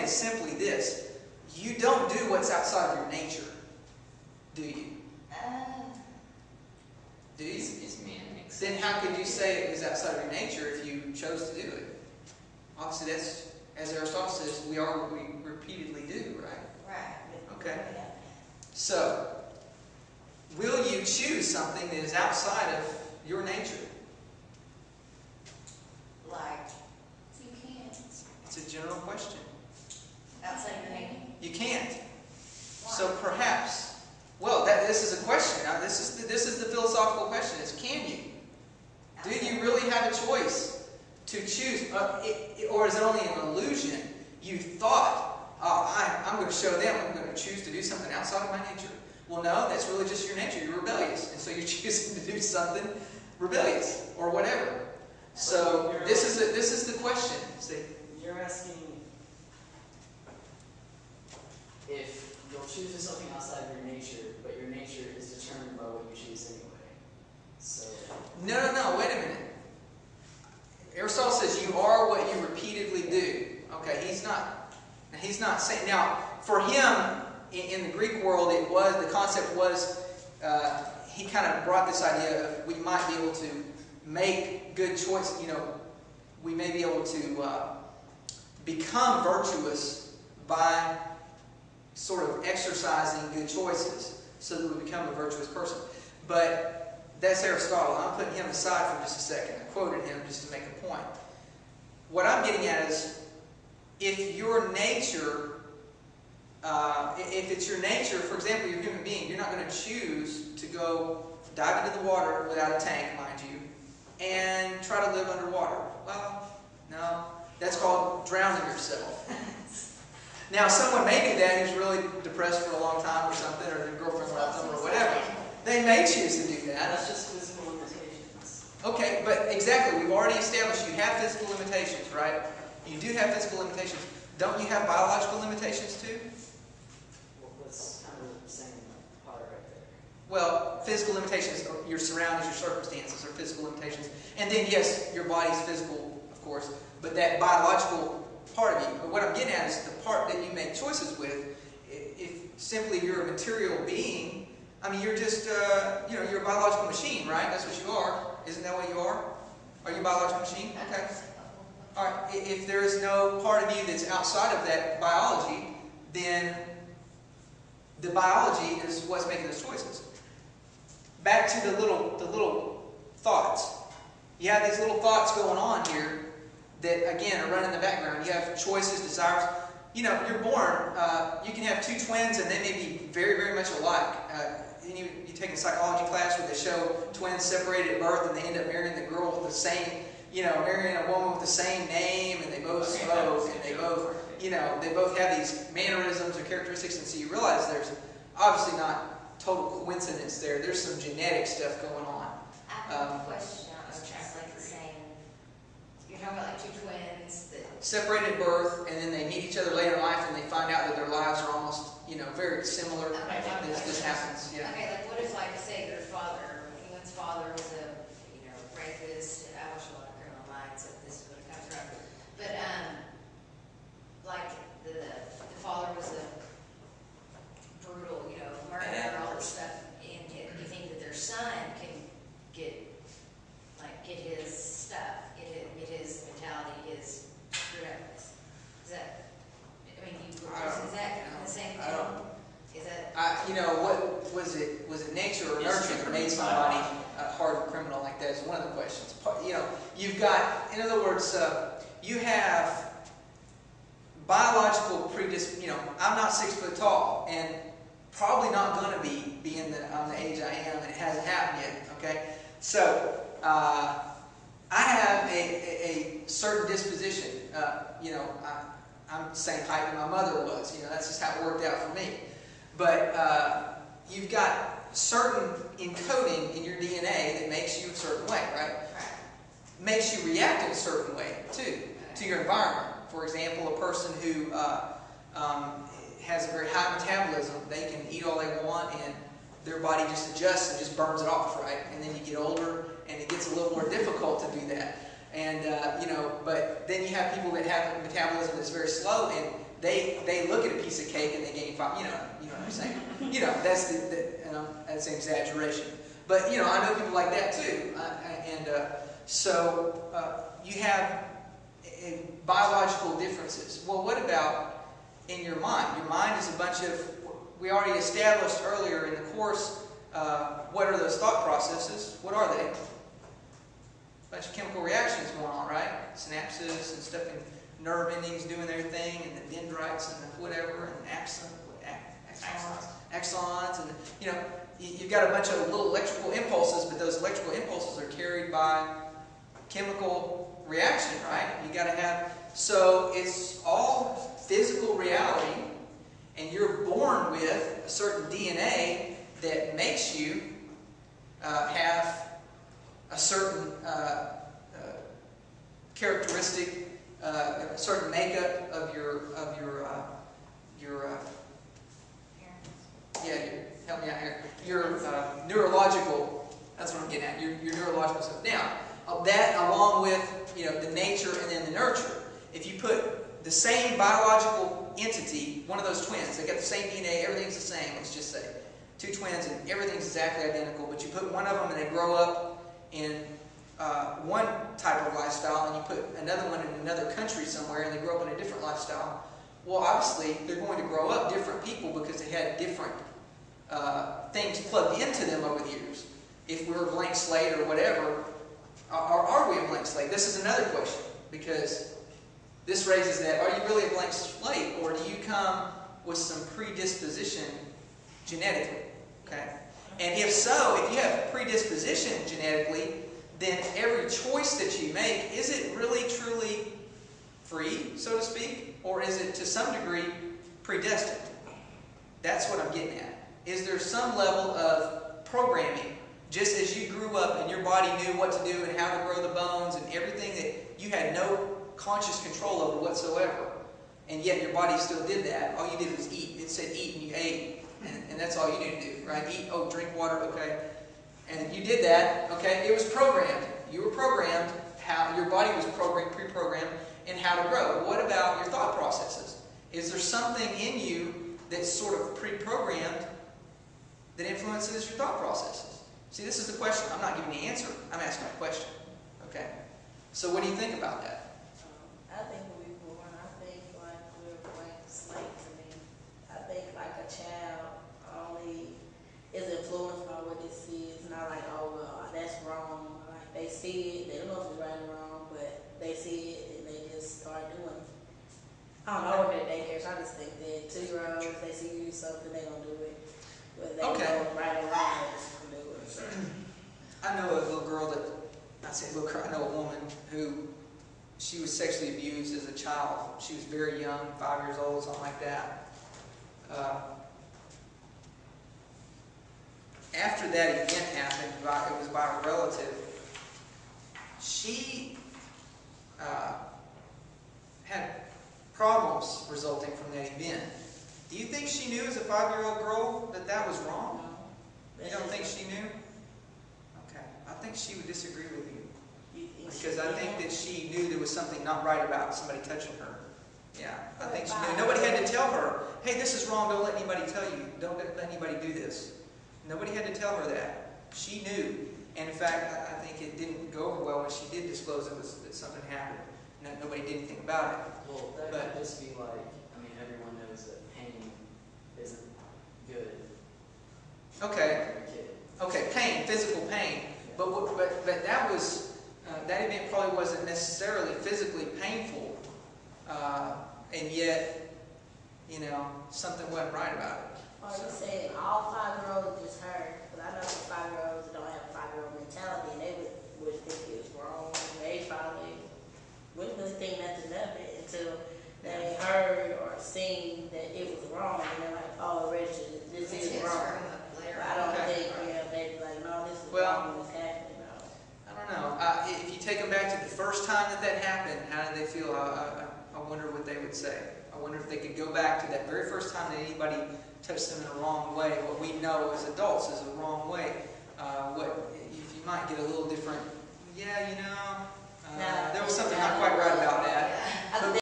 is simply this. You don't do what's outside of your nature, do you? Do you? Then how could you say it was outside of your nature if you chose to do it? Obviously, that's, as Aristotle says, we are what we repeatedly do, right? Right. Okay. So, will you choose something that is outside of your nature? Like, You can't. It's a general question. outside your nature? You can't. Why? So perhaps, well, this is a question. Now, this is the philosophical question: is can you? Do you really have a choice to choose, or is it only an illusion? You thought, oh, I'm going to show them. I'm going to choose to do something outside of my nature. Well, no, that's really just your nature. You're rebellious, and so you're choosing to do something rebellious or whatever. So this is the question. See, you're asking if you'll choose to do something outside of your nature, but your nature is determined by what you choose anyway. So no, wait a minute. Aristotle says you are what you repeatedly do. Okay, he's not saying, now for him in the Greek world, the concept was he kind of brought this idea of we might be able to make good choices. We may be able to become virtuous by sort of exercising good choices, so that we become a virtuous person. But that's Aristotle. I'm putting him aside for just a second. I quoted him just to make a point. What I'm getting at is, if your nature, if it's your nature, for example, you're a human being, you're not going to choose to go dive into the water without a tank, mind you, and try to live underwater. Well, no. That's called drowning yourself. Now, someone may do that who's really depressed for a long time or something, or their girlfriend left them or whatever. They may choose to do that. that's just physical limitations. Okay, but exactly, we've already established you have physical limitations, right? You do have physical limitations. Don't you have biological limitations too? Well, that's kind of the same part right there. Well, physical limitations are your surroundings, your circumstances are physical limitations. And then, yes, your body's physical, of course, but that biological part of you. But what I'm getting at is the part that you make choices with. If simply you're a material being, I mean, you're just, you're a biological machine, right? That's what you are. Isn't that what you are? Are you a biological machine? Okay. All right. If there is no part of you that's outside of that biology, then the biology is what's making those choices. Back to the little thoughts. You have these little thoughts going on here that, again, are running in the background. You have choices, desires. You're born. You can have two twins, and they may be very, very much alike. You take a psychology class where they show twins separated at birth, and they end up marrying the girl with the same, marrying a woman with the same name, and they both smoke, and they both have these mannerisms or characteristics, and so you realize there's obviously not total coincidence there. There's some genetic stuff going on. I have a question. I was just like saying, you're talking about like two twins that separated at birth, and then they meet each other later in life, and they find out that their lives are almost, very similar. Okay, This happens, yeah. Okay, like what if, like, say your father, anyone's father was a, rapist. I watch a lot of Criminal Minds, so this is what it comes from. But like the father was a brutal, murderer, all this stuff, and you think that their son can get his stuff, get his mentality, his correctness. Is that? I mean, is that the same thing? Is that? What was it? Was it nature or nurture that made somebody a hardened criminal like that? Is one of the questions. You've got, in other words, you have biological predisposition. I'm not 6 foot tall, and probably not going to be, being that I'm the age I am, and it hasn't happened yet. Okay, so I have a certain disposition. I'm the same height that my mother was. That's just how it worked out for me. But you've got certain encoding in your DNA that makes you a certain way, right? Makes you react in a certain way, too, to your environment. For example, a person who has a very high metabolism, they can eat all they want, and their body just adjusts and just burns it off, right? And then you get older, and it gets a little more difficult to do that. And, but then you have people that have a metabolism that's very slow, and they look at a piece of cake and they gain 5. You know what I'm saying? That's that's an exaggeration. But I know people like that too. So you have biological differences. Well, what about in your mind? Your mind is a bunch of. We already established earlier in the course. What are those thought processes? What are they? A bunch of chemical reactions going on, right? Synapses and stuff, and nerve endings doing their thing, and the dendrites and the whatever, and axons, and you've got a bunch of little electrical impulses, but those electrical impulses are carried by chemical reaction, right? You got to have. So it's all physical reality, and you're born with a certain DNA that makes you have a certain characteristic, a certain makeup of your help me out here. Your neurological. That's what I'm getting at. Your neurological stuff. Now that along with the nature and then the nurture. If you put the same biological entity, one of those twins, they got the same DNA, everything's the same. Let's just say. 2 twins and everything's exactly identical, but you put one of them and they grow up in one type of lifestyle, and you put another one in another country somewhere and they grow up in a different lifestyle. Well, obviously, they're going to grow up different people because they had different things plugged into them over the years. If we're a blank slate or whatever, are we a blank slate? This is another question, because this raises that, are you really a blank slate, or do you come with some predisposition genetically? Okay? And if so, if you have predisposition genetically, then every choice that you make, is it really truly free, so to speak? Or is it to some degree predestined? That's what I'm getting at. Is there some level of programming, just as you grew up and your body knew what to do and how to grow the bones and everything that you had no conscious control over whatsoever, and yet your body still did that? All you did was eat. It said eat and you ate. And that's all you need to do, right? Eat, drink water, okay. And you did that, okay. It was programmed. You were programmed, how your body was pre-programmed in how to grow. What about your thought processes? Is there something in you that's sort of pre-programmed that influences your thought processes? See, this is the question. I'm not giving the answer. I'm asking a question, okay. So what do you think about that? I think when we were born, I think like we're a blank slate to me. I think like a child only is influenced by what they see. It's not like, oh well, that's wrong. Like they see it, they don't know if it's right or wrong, but they see it and they just start doing it. I don't know what their daycare, so I just think that 2-year-olds, they see you do something, they gonna do it. Whether they know it's right or wrong, they just gonna do it. So. I know a little girl that, I know a woman who, she was sexually abused as a child. She was very young, 5 years old, something like that. After that event happened, it was by a relative, she had problems resulting from that event. Do you think she knew as a 5-year-old girl that that was wrong? No. You don't think she knew? Okay. I think she would disagree with you. Because I think that she knew there was something not right about somebody touching her. Yeah, I think she knew. Nobody had to tell her, hey, this is wrong, don't let anybody tell you. Don't let anybody do this. Nobody had to tell her that. She knew. And in fact, I think it didn't go over well when she did disclose that something happened. Nobody did anything about it. Well, that could just be like, everyone knows that pain isn't good. Okay. Okay, pain, physical pain. But that was, that event probably wasn't necessarily physically painful. And yet, something wasn't right about it. Are you saying all 5-year-olds just heard? Because I know some 5-year-olds that don't have a 5-year-old mentality, and they would think it was wrong. They probably wouldn't really think nothing of it until they heard or seen that it was wrong, and they're like, oh, Richard, this is wrong. But I don't think, they'd be like, no, this is wrong, this happened. No. I don't know. If you take them back to the first time that happened, how did they feel? I wonder what they would say. I wonder if they could go back to that very first time that anybody touched them in a wrong way. What we know as adults is a wrong way. If you might get a little different, there was something not quite right about that.